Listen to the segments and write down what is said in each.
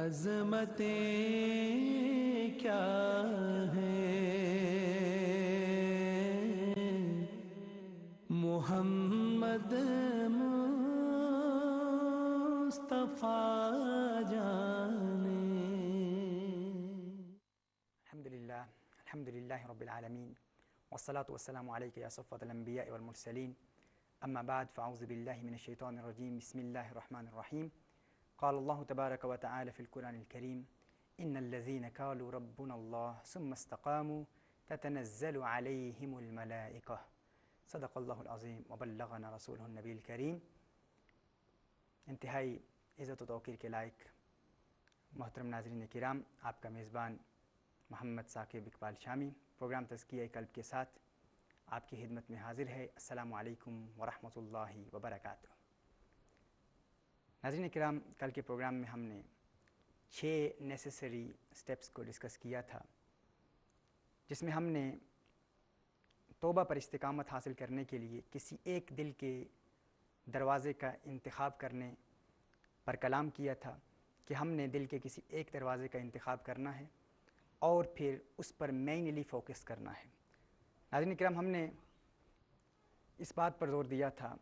عظمتیں کیا ہیں محمد مصطفیٰ جانے۔ الحمدللہ رب العالمین والصلاة والسلام علیک یا صفوۃ الانبیاء والمرسلین، اما بعد فاعوذ باللہ من الشیطان الرجیم، بسم اللہ الرحمن الرحیم۔ قال اللہ تبارک و تعالی فی القرآن الکریم، ان الذین قالوا ربنا اللہ ثم استقاموا تتنزل علیہم الملائکہ، صدق اللہ العظیم وبلغنا رسولہ النبی الکریم۔ انتہائی عزت و توقیر کے لائق محترم ناظرین کرام، آپ کا میزبان محمد ثاقب اقبال شامی پروگرام تزکیہ قلب کے ساتھ آپ کی خدمت میں حاضر ہے۔ السلام علیکم ورحمۃ اللہ وبرکاتہ۔ ناظرین کرام، کل کے پروگرام میں ہم نے 6 نیسیسری سٹیپس کو ڈسکس کیا تھا، جس میں ہم نے توبہ پر استقامت حاصل کرنے کے لیے کسی ایک دل کے دروازے کا انتخاب کرنے پر کلام کیا تھا کہ ہم نے دل کے کسی ایک دروازے کا انتخاب کرنا ہے اور پھر اس پر مینلی فوکس کرنا ہے۔ ناظرین کرام، ہم نے اس بات پر زور دیا تھا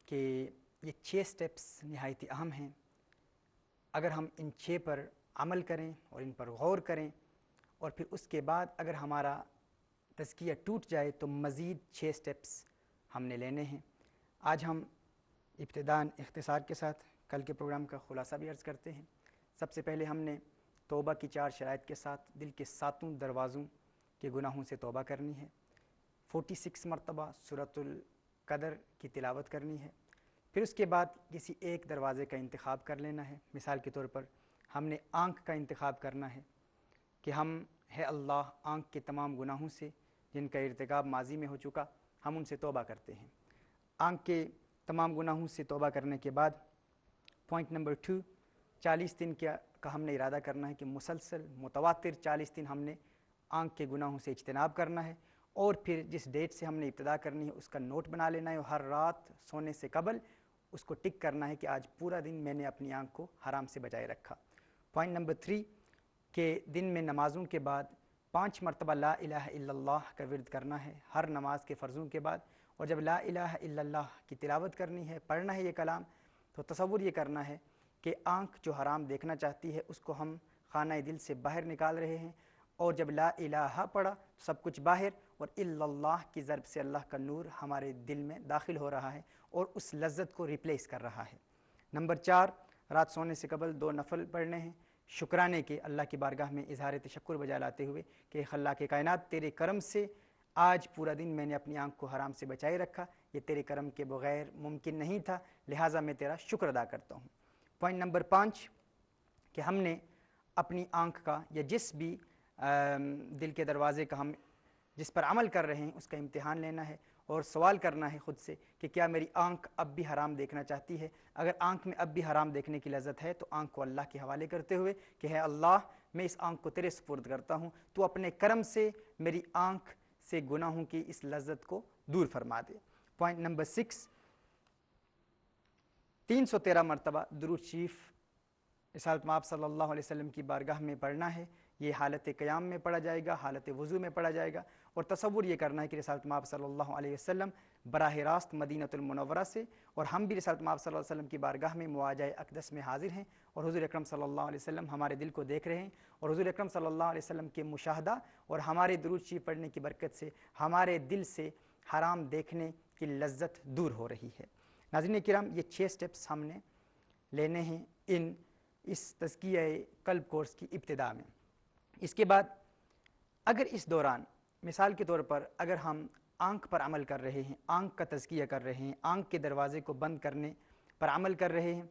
کہ یہ 6 سٹیپس نہایت اہم ہیں۔ اگر ہم ان 6 پر عمل کریں اور ان پر غور کریں اور پھر اس کے بعد اگر ہمارا تزکیہ ٹوٹ جائے تو مزید 6 سٹیپس ہم نے لینے ہیں۔ آج ہم ابتداءً اختصار کے ساتھ کل کے پروگرام کا خلاصہ بھی عرض کرتے ہیں۔ سب سے پہلے ہم نے توبہ کی 4 شرائط کے ساتھ دل کے 7 دروازوں کے گناہوں سے توبہ کرنی ہے، 46 مرتبہ سورۃ القدر کی تلاوت کرنی ہے، پھر اس کے بعد کسی ایک دروازے کا انتخاب کر لینا ہے۔ مثال کے طور پر ہم نے آنکھ کا انتخاب کرنا ہے کہ ہم ہے اللہ آنکھ کے تمام گناہوں سے جن کا ارتکاب ماضی میں ہو چکا، ہم ان سے توبہ کرتے ہیں۔ آنکھ کے تمام گناہوں سے توبہ کرنے کے بعد پوائنٹ نمبر 2، 40 دن کا ہم نے ارادہ کرنا ہے کہ مسلسل متواتر 40 دن ہم نے آنکھ کے گناہوں سے اجتناب کرنا ہے، اور پھر جس ڈیٹ سے ہم نے ابتدا کرنی ہے اس کا نوٹ بنا لینا ہے اور ہر رات سونے سے قبل اس کو ٹک کرنا ہے کہ آج پورا دن میں نے اپنی آنکھ کو حرام سے بچائے رکھا۔ پوائنٹ نمبر 3 کہ دن میں نمازوں کے بعد 5 مرتبہ لا الہ الا اللہ کا ورد کرنا ہے ہر نماز کے فرضوں کے بعد، اور جب لا الہ الا اللہ کی تلاوت کرنی ہے، پڑھنا ہے یہ کلام، تو تصور یہ کرنا ہے کہ آنکھ جو حرام دیکھنا چاہتی ہے اس کو ہم خانہ دل سے باہر نکال رہے ہیں، اور جب لا الہ پڑھا تو سب کچھ باہر، اور الا اللہ کی ضرب سے اللہ کا نور ہمارے دل میں داخل ہو رہا ہے اور اس لذت کو ریپلیس کر رہا ہے۔ نمبر 4، رات سونے سے قبل 2 نفل پڑھنے ہیں شکرانے کے، اللہ کی بارگاہ میں اظہار تشکر بجا لاتے ہوئے کہ خلاق کائنات تیرے کرم سے آج پورا دن میں نے اپنی آنکھ کو حرام سے بچائے رکھا، یہ تیرے کرم کے بغیر ممکن نہیں تھا، لہٰذا میں تیرا شکر ادا کرتا ہوں۔ پوائنٹ نمبر 5 کہ ہم نے اپنی آنکھ کا یا جس بھی دل کے دروازے کا ہم جس پر عمل کر رہے ہیں اس کا امتحان لینا ہے اور سوال کرنا ہے خود سے کہ کیا میری آنکھ اب بھی حرام دیکھنا چاہتی ہے۔ اگر آنکھ میں اب بھی حرام دیکھنے کی لذت ہے تو آنکھ کو اللہ کے حوالے کرتے ہوئے کہ ہے اللہ میں اس آنکھ کو تیرے سپرد کرتا ہوں، تو اپنے کرم سے میری آنکھ سے گناہوں کی اس لذت کو دور فرما دے۔ پوائنٹ نمبر 6، 313 مرتبہ درود شریف رسالت مآب صلی اللہ علیہ وسلم کی بارگاہ میں پڑھنا ہے۔ یہ حالت قیام میں پڑھا جائے گا، حالت وضو میں پڑھا جائے گا، اور تصور یہ کرنا ہے کہ رسالت مآب صلی اللہ علیہ وسلم براہ راست مدینۃ المنورہ سے اور ہم بھی رسالت مآب صلی اللہ علیہ وسلم کی بارگاہ میں مواجہ اقدس میں حاضر ہیں، اور حضور اکرم صلی اللہ علیہ وسلم ہمارے دل کو دیکھ رہے ہیں، اور حضور اکرم صلی اللہ علیہ وسلم کے مشاہدہ اور ہمارے درود شریف پڑھنے کی برکت سے ہمارے دل سے حرام دیکھنے کی لذت دور ہو رہی ہے۔ ناظرین کرام، یہ 6 سٹیپس ہم نے لینے ہیں اس تزکیہ قلب کورس کی ابتدا میں۔ اس کے بعد اگر اس دوران مثال کے طور پر اگر ہم آنکھ پر عمل کر رہے ہیں، آنکھ کا تزکیہ کر رہے ہیں، آنکھ کے دروازے کو بند کرنے پر عمل کر رہے ہیں،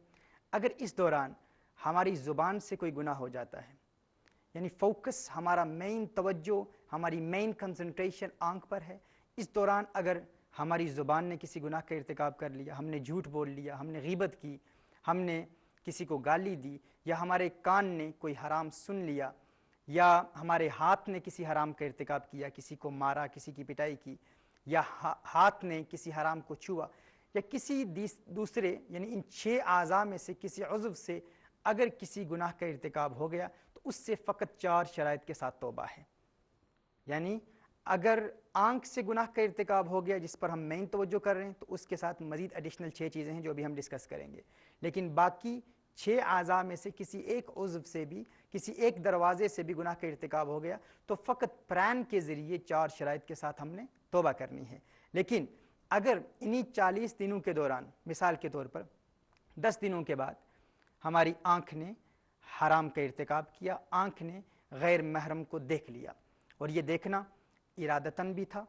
اگر اس دوران ہماری زبان سے کوئی گناہ ہو جاتا ہے، یعنی فوکس ہمارا مین توجہ، ہماری مین کنسنٹریشن آنکھ پر ہے، اس دوران اگر ہماری زبان نے کسی گناہ کا ارتکاب کر لیا، ہم نے جھوٹ بول لیا، ہم نے غیبت کی، ہم نے کسی کو گالی دی، یا ہمارے کان نے کوئی حرام سن لیا، یا ہمارے ہاتھ نے کسی حرام کا ارتکاب کیا، کسی کو مارا، کسی کی پٹائی کی، یا ہاتھ نے کسی حرام کو چھوا، یا کسی دوسرے یعنی ان 6 اعضاء میں سے کسی عضو سے اگر کسی گناہ کا ارتکاب ہو گیا تو اس سے فقط 4 شرائط کے ساتھ توبہ ہے. یعنی اگر آنکھ سے گناہ کا ارتکاب ہو گیا جس پر ہم مین توجہ کر رہے ہیں تو اس کے ساتھ مزید ایڈیشنل 6 چیزیں ہیں جو بھی ہم ڈسکس کریں گے. لیکن باقی 6 اعضاء میں سے کسی ایک عضو سے بھی، کسی ایک دروازے سے بھی گناہ کا ارتکاب ہو گیا تو فقط پران کے ذریعے 4 شرائط کے ساتھ ہم نے توبہ کرنی ہے. لیکن اگر انہی 40 دنوں کے دوران، مثال کے طور پر 10 دنوں کے بعد ہماری آنکھ نے حرام کا ارتکاب کیا، آنکھ نے غیر محرم کو دیکھ لیا، اور یہ دیکھنا ارادتاً بھی تھا،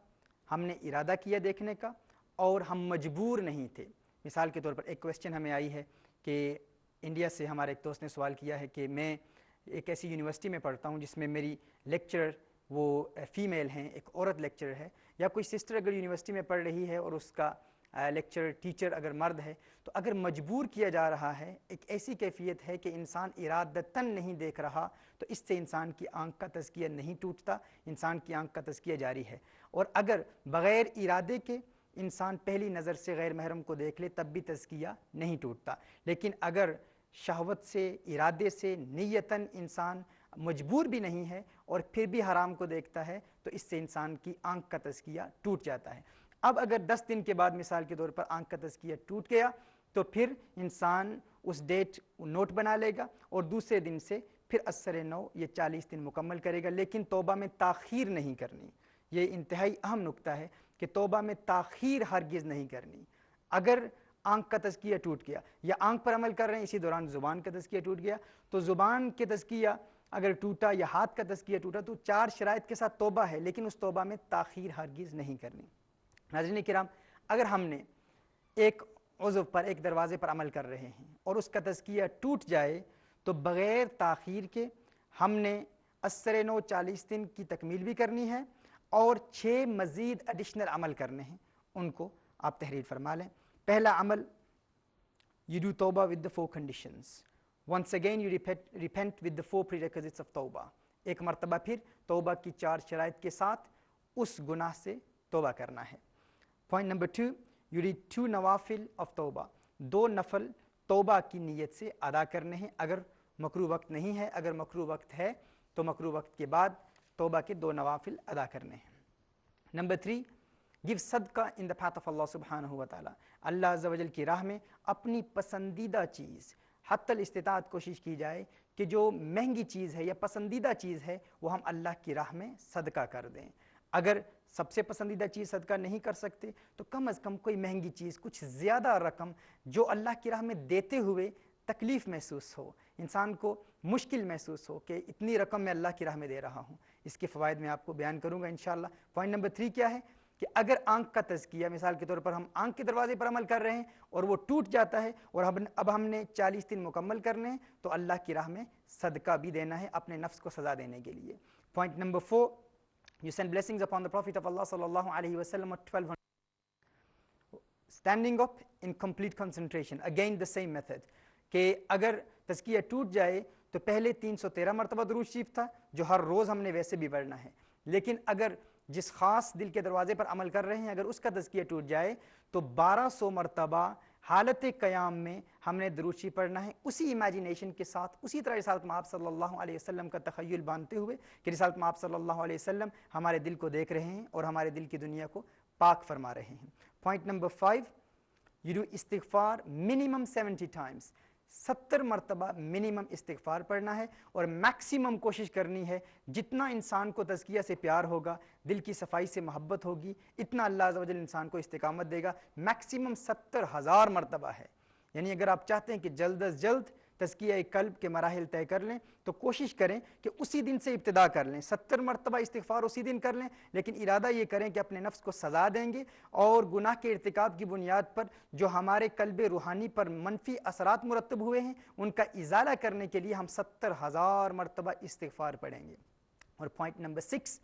ہم نے ارادہ کیا دیکھنے کا اور ہم مجبور نہیں تھے. مثال کے طور پر ایک کویسچن ہمیں آئی ہے کہ انڈیا سے ہمارے ایک دوست نے سوال کیا ہے کہ میں ایک ایسی یونیورسٹی میں پڑھتا ہوں جس میں میری لیکچرر وہ فیمیل ہیں، ایک عورت لیکچرر ہے، یا کوئی سسٹر اگر یونیورسٹی میں پڑھ رہی ہے اور اس کا لیکچرر ٹیچر اگر مرد ہے، تو اگر مجبور کیا جا رہا ہے، ایک ایسی کیفیت ہے کہ انسان ارادتاً نہیں دیکھ رہا، تو اس سے انسان کی آنکھ کا تزکیہ نہیں ٹوٹتا، انسان کی آنکھ کا تزکیہ جاری ہے. اور اگر بغیر ارادے کے انسان پہلی نظر سے غیر محرم کو دیکھ لے تب بھی تزکیہ نہیں ٹوٹتا. لیکن اگر شہوت سے، ارادے سے، نیتاً انسان مجبور بھی نہیں ہے اور پھر بھی حرام کو دیکھتا ہے تو اس سے انسان کی آنکھ کا تزکیہ ٹوٹ جاتا ہے. اب اگر 10 دن کے بعد مثال کے طور پر آنکھ کا تزکیہ ٹوٹ گیا تو پھر انسان اس ڈیٹ نوٹ بنا لے گا اور دوسرے دن سے پھر اثر نو یہ 40 دن مکمل کرے گا. لیکن توبہ میں تاخیر نہیں کرنی. یہ انتہائی اہم نکتہ ہے کہ توبہ میں تاخیر ہرگز نہیں کرنی. اگر آنکھ کا تزکیہ ٹوٹ گیا یا آنکھ پر عمل کر رہے ہیں اسی دوران زبان کا تزکیہ ٹوٹ گیا تو زبان کے تزکیہ اگر ٹوٹا یا ہاتھ کا تزکیہ ٹوٹا تو 4 شرائط کے ساتھ توبہ ہے، لیکن اس توبہ میں تاخیر ہرگز نہیں کرنی. ناظرین کرام، اگر ہم نے ایک عضو پر، ایک دروازے پر عمل کر رہے ہیں اور اس کا تزکیہ ٹوٹ جائے تو بغیر تاخیر کے ہم نے اثر نو 40 دن کی تکمیل بھی کرنی ہے اور 6 مزید ایڈیشنل عمل کرنے ہیں. ان کو آپ تحریر فرما لیں. پہلا عمل، you do توبہ with the 4 conditions. Once again you repent with the 4 prerequisites of توبہ. ایک مرتبہ پھر توبہ کی 4 شرائط کے ساتھ اس گناہ سے توبہ کرنا ہے. پوائنٹ نمبر 2، you read 2 نوافل of توبہ. 2 نفل توبہ کی نیت سے ادا کرنے ہیں اگر مکروہ وقت نہیں ہے. اگر مکروہ وقت ہے تو مکروہ وقت کے بعد توبہ کے 2 نوافل ادا کرنے ہیں. نمبر 3، give صدقہ in the path of اللہ سبحانہ و تعالیٰ. اللہ عز و جل کی راہ میں اپنی پسندیدہ چیز، حتی الاستطاعت کوشش کی جائے کہ جو مہنگی چیز ہے یا پسندیدہ چیز ہے وہ ہم اللہ کی راہ میں صدقہ کر دیں. اگر سب سے پسندیدہ چیز صدقہ نہیں کر سکتے تو کم از کم کوئی مہنگی چیز، کچھ زیادہ رقم جو اللہ کی راہ میں دیتے ہوئے تکلیف محسوس ہو، انسان کو مشکل محسوس ہو کہ اتنی رقم میں اللہ کی راہ میں دے رہا ہوں. اس کے فوائد میں آپ کو بیان کروں گا انشاءاللہ. پوائنٹ نمبر 3 کیا ہے کہ اگر آنکھ کا تزکیہ، مثال کے طور پر ہم آنکھ کے دروازے پر عمل کر رہے ہیں اور وہ ٹوٹ جاتا ہے اور اب ہم نے 40 دن مکمل کرنے ہیں تو اللہ کی راہ میں صدقہ بھی دینا ہے اپنے نفس کو سزا دینے کے لیے. Point number 4، you send blessings upon the Prophet of Allah sallallahu alaihi wasallam at 1200. Standing up in complete concentration, again the same method. کہ اگر تزکیہ ٹوٹ جائے تو پہلے 313 مرتبہ درود شریف تھا جو ہر روز ہم نے ویسے بھی پڑھنا ہے. لیکن اگر جس خاص دل کے دروازے پر عمل کر رہے ہیں اگر اس کا تزکیہ ٹوٹ جائے تو 1200 مرتبہ حالت قیام میں ہم نے درود شریف پڑھنا ہے، اسی امیجینیشن کے ساتھ، اسی طرح رسالت مآب صلی اللہ علیہ وسلم کا تخیل باندھتے ہوئے کہ رسالت مآب صلی اللہ علیہ وسلم ہمارے دل کو دیکھ رہے ہیں اور ہمارے دل کی دنیا کو پاک فرما رہے ہیں. پوائنٹ نمبر 5، you do استغفار minimum 70 times. 70 مرتبہ منیمم استغفار پڑھنا ہے اور میکسیمم کوشش کرنی ہے جتنا انسان کو تزکیہ سے پیار ہوگا، دل کی صفائی سے محبت ہوگی، اتنا اللہ عز و جل انسان کو استقامت دے گا. میکسیمم 70,000 مرتبہ ہے. یعنی اگر آپ چاہتے ہیں کہ جلد از جلد تزکیہ قلب کے مراحل طے کر لیں تو کوشش کریں کہ اسی دن سے ابتدا کر لیں. 70 مرتبہ استغفار اسی دن کر لیں، لیکن ارادہ یہ کریں کہ اپنے نفس کو سزا دیں گے اور گناہ کے ارتکاب کی بنیاد پر جو ہمارے قلب روحانی پر منفی اثرات مرتب ہوئے ہیں ان کا ازالہ کرنے کے لیے ہم 70,000 مرتبہ استغفار پڑھیں گے. اور پوائنٹ نمبر 6،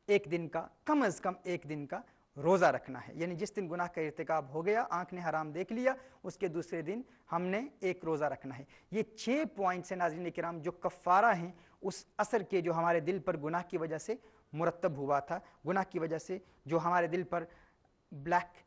ایک دن کا، کم از کم ایک دن کا روزہ رکھنا ہے. یعنی جس دن گناہ کا ارتکاب ہو گیا، آنکھ نے حرام دیکھ لیا، اس کے دوسرے دن ہم نے ایک روزہ رکھنا ہے. یہ 6 پوائنٹس ہیں ناظرین کرام جو کفارہ ہیں اس اثر کے جو ہمارے دل پر گناہ کی وجہ سے مرتب ہوا تھا، گناہ کی وجہ سے جو ہمارے دل پر بلیک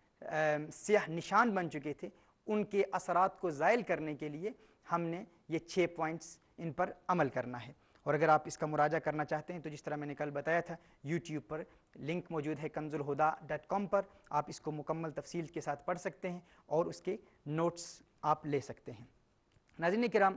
سیاہ نشان بن چکے تھے، ان کے اثرات کو زائل کرنے کے لیے ہم نے یہ 6 پوائنٹس ان پر عمل کرنا ہے۔ اور اگر آپ اس کا مراجعہ کرنا چاہتے ہیں تو جس طرح میں نے کل بتایا تھا یوٹیوب پر لنک موجود ہے kanzulhuda.com پر، آپ اس کو مکمل تفصیل کے ساتھ پڑھ سکتے ہیں اور اس کے نوٹس آپ لے سکتے ہیں۔ ناظرین کرام،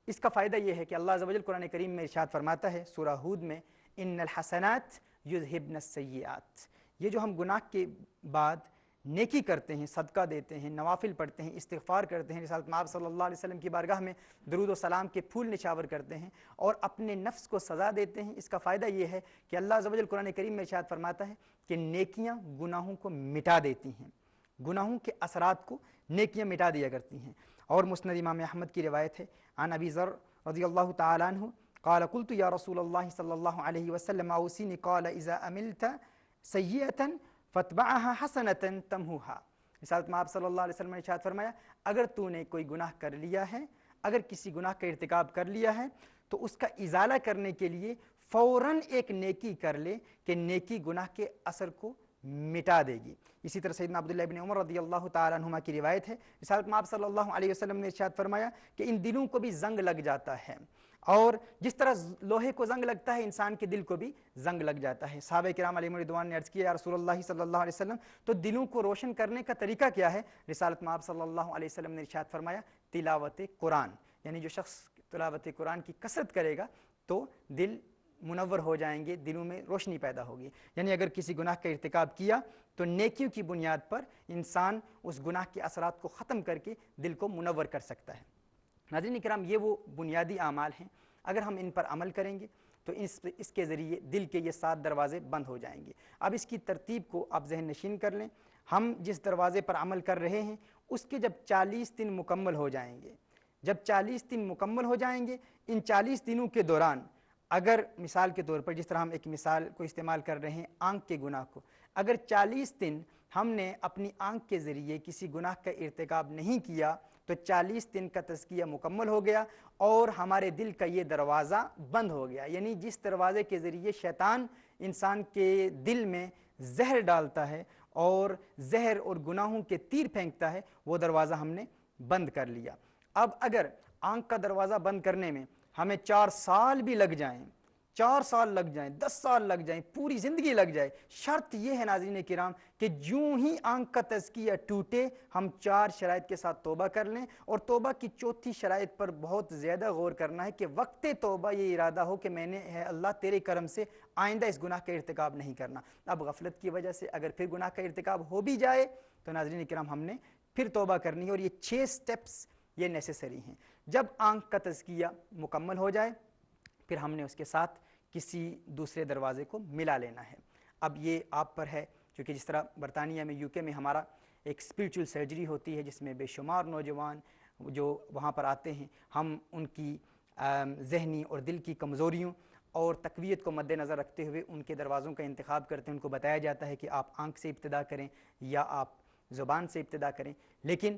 اس کا فائدہ یہ ہے کہ اللہ عز و جل قرآن کریم میں ارشاد فرماتا ہے سورہ ہود میں، ان الحسنات یذہبن السیئات، یہ جو ہم گناہ کے بعد نیکی کرتے ہیں، صدقہ دیتے ہیں، نوافل پڑھتے ہیں، استغفار کرتے ہیں، رسالت مآب صلی اللہ علیہ وسلم کی بارگاہ میں درود و سلام کے پھول نشاور کرتے ہیں اور اپنے نفس کو سزا دیتے ہیں، اس کا فائدہ یہ ہے کہ اللہ عز و جل قرآن کریم میں ارشاد فرماتا ہے کہ نیکیاں گناہوں کو مٹا دیتی ہیں، گناہوں کے اثرات کو نیکیاں مٹا دیا کرتی ہیں۔ اور مسند امام احمد کی روایت ہے عن ابی ذر رضی اللہ تعالی عنہ قال قلت یا رسول اللہ صلی اللہ علیہ وسلم اوصینی قال اذا عملت سیئۃ فتبعها حسنۃ تمحوها۔ رسالت مآب صلی اللہ علیہ وسلم نے ارشاد فرمایا اگر تو نے کوئی گناہ کر لیا ہے، اگر کسی گناہ کا ارتکاب کر لیا ہے تو اس کا ازالہ کرنے کے لیے فوراً ایک نیکی کر لے کہ نیکی گناہ کے اثر کو مٹا دے گی۔ اسی طرح سیدنا عبداللہ ابن عمر رضی اللہ تعالیٰ عنہما کی روایت ہے، رسالت مآب صلی اللہ علیہ وسلم نے ارشاد فرمایا کہ ان دلوں کو بھی زنگ لگ جاتا ہے، اور جس طرح لوہے کو زنگ لگتا ہے انسان کے دل کو بھی زنگ لگ جاتا ہے۔ صحابہ کرام علیہم رضوان نے عرض کیا یا رسول اللہ صلی اللہ علیہ وسلم تو دلوں کو روشن کرنے کا طریقہ کیا ہے؟ رسالت مآب صلی اللہ علیہ وسلم نے ارشاد فرمایا تلاوت قرآن، یعنی جو شخص تلاوت قرآن کی کثرت کرے گا تو دل منور ہو جائیں گے، دلوں میں روشنی پیدا ہوگی۔ یعنی اگر کسی گناہ کا ارتکاب کیا تو نیکیوں کی بنیاد پر انسان اس گناہ کے اثرات کو ختم کر کے دل کو منور کر سکتا ہے۔ ناظرین کرام، یہ وہ بنیادی اعمال ہیں، اگر ہم ان پر عمل کریں گے تو اس کے ذریعے دل کے یہ 7 دروازے بند ہو جائیں گے۔ اب اس کی ترتیب کو آپ ذہن نشین کر لیں، ہم جس دروازے پر عمل کر رہے ہیں اس کے جب 40 دن مکمل ہو جائیں گے، جب 40 دن مکمل ہو جائیں گے، ان 40 دنوں کے دوران اگر مثال کے طور پر جس طرح ہم ایک مثال کو استعمال کر رہے ہیں آنکھ کے گناہ کو، اگر 40 دن ہم نے اپنی آنکھ کے ذریعے کسی گناہ کا ارتکاب نہیں کیا تو 40 دن کا تزکیہ مکمل ہو گیا اور ہمارے دل کا یہ دروازہ بند ہو گیا۔ یعنی جس دروازے کے ذریعے شیطان انسان کے دل میں زہر ڈالتا ہے اور زہر اور گناہوں کے تیر پھینکتا ہے، وہ دروازہ ہم نے بند کر لیا۔ اب اگر آنکھ کا دروازہ بند کرنے میں ہمیں 4 سال بھی لگ جائیں، 4 سال لگ جائیں، 10 سال لگ جائیں، پوری زندگی لگ جائے، شرط یہ ہے ناظرین کرام کہ جوں ہی آنکھ کا تزکیہ ٹوٹے ہم 4 شرائط کے ساتھ توبہ کر لیں، اور توبہ کی چوتھی شرائط پر بہت زیادہ غور کرنا ہے کہ وقت توبہ یہ ارادہ ہو کہ میں نے ہے اللہ تیرے کرم سے آئندہ اس گناہ کا ارتکاب نہیں کرنا۔ اب غفلت کی وجہ سے اگر پھر گناہ کا ارتکاب ہو بھی جائے تو ناظرین کرام ہم نے پھر توبہ کرنی ہے، اور یہ 6 سٹیپس یہ نیسیسری ہیں۔ جب آنکھ کا تزکیہ مکمل ہو جائے پھر ہم نے اس کے ساتھ کسی دوسرے دروازے کو ملا لینا ہے۔ اب یہ آپ پر ہے، چونکہ جس طرح برطانیہ میں UK میں ہمارا ایک اسپریچول سرجری ہوتی ہے جس میں بے شمار نوجوان جو وہاں پر آتے ہیں، ہم ان کی ذہنی اور دل کی کمزوریوں اور تقویت کو مد نظر رکھتے ہوئے ان کے دروازوں کا انتخاب کرتے ہیں۔ ان کو بتایا جاتا ہے کہ آپ آنکھ سے ابتدا کریں یا آپ زبان سے ابتدا کریں، لیکن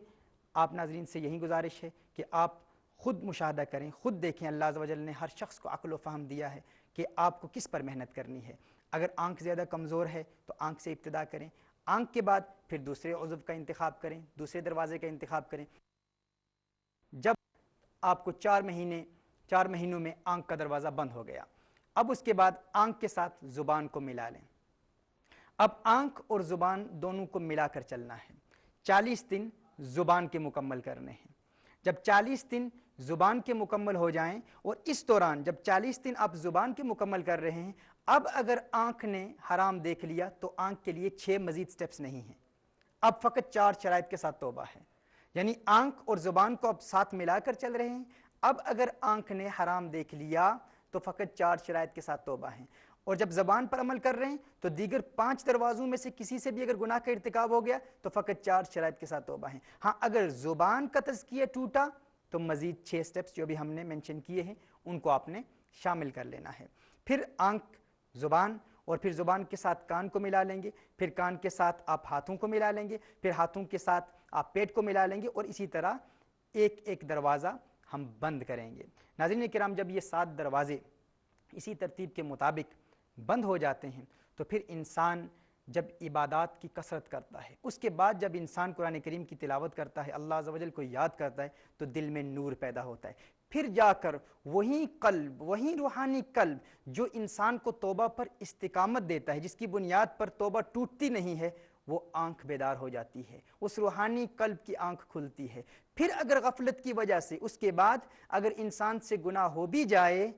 آپ ناظرین سے یہی گزارش ہے کہ آپ خود مشاہدہ کریں، خود دیکھیں۔ اللہ عز و جل نے ہر شخص کو عقل و فہم دیا ہے کہ آپ کو کس پر محنت کرنی ہے۔ اگر آنکھ زیادہ کمزور ہے تو آنکھ سے ابتدا کریں، آنکھ کے بعد پھر دوسرے عضو کا انتخاب کریں، دوسرے دروازے کا انتخاب کریں۔ جب آپ کو 4 مہینوں میں آنکھ کا دروازہ بند ہو گیا، اب اس کے بعد آنکھ کے ساتھ زبان کو ملا لیں۔ اب آنکھ اور زبان دونوں کو ملا کر چلنا ہے۔ 40 دن زبان کے مکمل کرنے ہیں۔ جب 40 دن زبان کے مکمل ہو جائیں، اور اس دوران جب 40 دن آپ زبان کے مکمل کر رہے ہیں، اب اگر آنکھ نے حرام دیکھ لیا تو آنکھ کے لیے 6 مزید سٹیپس نہیں ہیں، اب فقط 4 شرائط کے ساتھ توبہ ہے۔ یعنی آنکھ اور زبان کو اب ساتھ ملا کر چل رہے ہیں۔ اب اگر آنکھ نے حرام دیکھ لیا تو فقط 4 شرائط کے ساتھ توبہ ہیں، اور جب زبان پر عمل کر رہے ہیں تو دیگر 5 دروازوں میں سے کسی سے بھی اگر گناہ کا ارتکاب ہو گیا تو فقط 4 شرائط کے ساتھ توبہ ہیں۔ ہاں، اگر زبان کا تزکیہ ٹوٹا تو مزید 6 سٹیپس جو بھی ہم نے مینشن کیے ہیں ان کو آپ نے شامل کر لینا ہے۔ پھر آنکھ، زبان، اور پھر زبان کے ساتھ کان کو ملا لیں گے، پھر کان کے ساتھ آپ ہاتھوں کو ملا لیں گے، پھر ہاتھوں کے ساتھ آپ پیٹ کو ملا لیں گے، اور اسی طرح ایک ایک دروازہ ہم بند کریں گے۔ ناظرین کرام، جب یہ 7 دروازے اسی ترتیب کے مطابق بند ہو جاتے ہیں تو پھر انسان جب عبادات کی کثرت کرتا ہے، اس کے بعد جب انسان قرآن کریم کی تلاوت کرتا ہے، اللہ عز و جل کو یاد کرتا ہے، تو دل میں نور پیدا ہوتا ہے. پھر جا کر وہی قلب، وہی روحانی قلب جو انسان کو توبہ پر استقامت دیتا ہے، جس کی بنیاد پر توبہ ٹوٹتی نہیں ہے، وہ آنکھ بیدار ہو جاتی ہے، اس روحانی قلب کی آنکھ کھلتی ہے. پھر اگر غفلت کی وجہ سے اس کے بعد اگر انسان سے گناہ ہو بھی جائے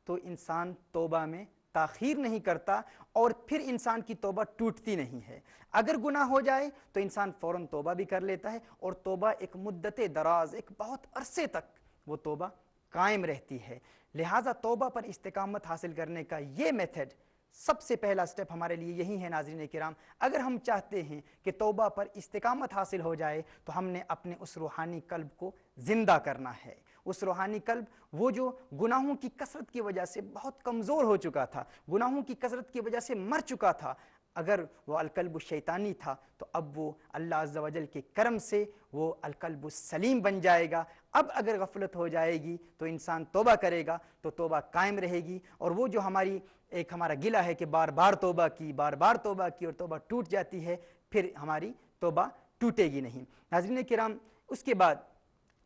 تو انسان توبہ میں تاخیر نہیں کرتا اور پھر انسان کی توبہ ٹوٹتی نہیں ہے. اگر گناہ ہو جائے تو انسان فوراً توبہ بھی کر لیتا ہے اور توبہ ایک مدت دراز، ایک بہت عرصے تک وہ توبہ قائم رہتی ہے. لہٰذا توبہ پر استقامت حاصل کرنے کا یہ میتھڈ، سب سے پہلا سٹیپ ہمارے لیے یہی ہے ناظرین کرام. اگر ہم چاہتے ہیں کہ توبہ پر استقامت حاصل ہو جائے تو ہم نے اپنے اس روحانی قلب کو زندہ کرنا ہے. اس روحانی قلب، وہ جو گناہوں کی کثرت کی وجہ سے بہت کمزور ہو چکا تھا، گناہوں کی کثرت کی وجہ سے مر چکا تھا، اگر وہ القلب الشیطانی تھا تو اب وہ اللہ عز و جل کے کرم سے وہ القلب السلیم بن جائے گا. اب اگر غفلت ہو جائے گی تو انسان توبہ کرے گا تو توبہ قائم رہے گی. اور وہ جو ہمارا گلہ ہے کہ بار بار توبہ کی اور توبہ ٹوٹ جاتی ہے، پھر ہماری توبہ ٹوٹے گی نہیں. ناظرین کرام، اس کے بعد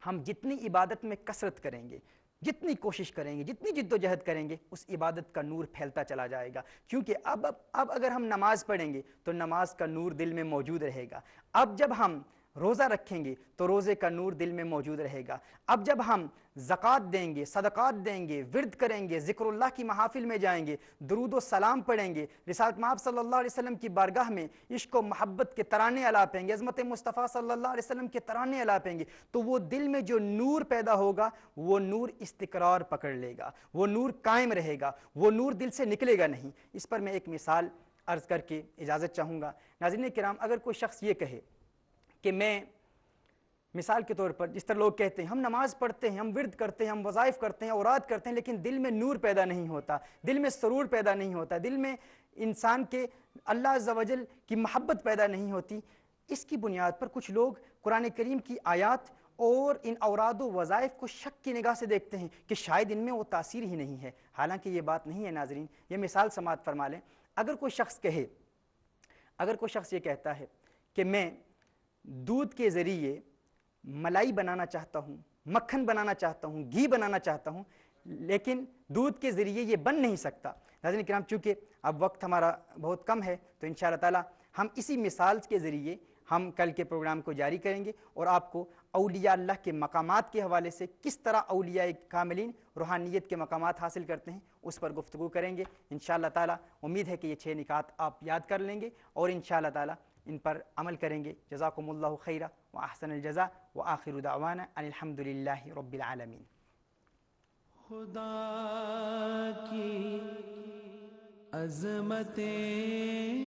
ہم جتنی عبادت میں کثرت کریں گے، جتنی کوشش کریں گے، جتنی جد و جہد کریں گے، اس عبادت کا نور پھیلتا چلا جائے گا. کیونکہ اب اگر ہم نماز پڑھیں گے تو نماز کا نور دل میں موجود رہے گا. اب جب ہم روزہ رکھیں گے تو روزے کا نور دل میں موجود رہے گا. اب جب ہم زکوٰۃ دیں گے، صدقات دیں گے، ورد کریں گے، ذکر اللہ کی محافل میں جائیں گے، درود و سلام پڑھیں گے، رسالت مآب صلی اللہ علیہ وسلم کی بارگاہ میں عشق و محبت کے ترانے الاپیں گے، عظمت مصطفیٰ صلی اللہ علیہ وسلم کے ترانے الاپیں گے، تو وہ دل میں جو نور پیدا ہوگا وہ نور استقرار پکڑ لے گا، وہ نور قائم رہے گا، وہ نور دل سے نکلے گا نہیں. اس پر میں ایک مثال عرض کر کے اجازت چاہوں گا. ناظرین کرام، اگر کوئی شخص یہ کہے کہ میں، مثال کے طور پر جس طرح لوگ کہتے ہیں ہم نماز پڑھتے ہیں، ہم ورد کرتے ہیں، ہم وظائف کرتے ہیں، اوراد کرتے ہیں، لیکن دل میں نور پیدا نہیں ہوتا، دل میں سرور پیدا نہیں ہوتا، دل میں انسان کے اللہ عز و جل کی محبت پیدا نہیں ہوتی. اس کی بنیاد پر کچھ لوگ قرآن کریم کی آیات اور ان اوراد و وظائف کو شک کی نگاہ سے دیکھتے ہیں کہ شاید ان میں وہ تاثیر ہی نہیں ہے. حالانکہ یہ بات نہیں ہے ناظرین. یہ مثال سماعت فرما لیں. اگر کوئی شخص یہ کہتا ہے کہ میں دودھ کے ذریعے ملائی بنانا چاہتا ہوں، مکھن بنانا چاہتا ہوں، گھی بنانا چاہتا ہوں، لیکن دودھ کے ذریعے یہ بن نہیں سکتا. ناظرین کرام، چونکہ اب وقت ہمارا بہت کم ہے تو انشاءاللہ تعالی ہم اسی مثال کے ذریعے ہم کل کے پروگرام کو جاری کریں گے اور آپ کو اولیاء اللہ کے مقامات کے حوالے سے کس طرح اولیاء کاملین روحانیت کے مقامات حاصل کرتے ہیں اس پر گفتگو کریں گے انشاءاللہ تعالی. امید ہے کہ یہ 6 نکات آپ یاد کر لیں گے اور انشاءاللہ تعالی ان پر عمل کریں گے. جزاکم اللہ خیرا و احسن الجزاء و آخر دعوانا ان الحمدللہ رب العالمین. خدا کی عظمتیں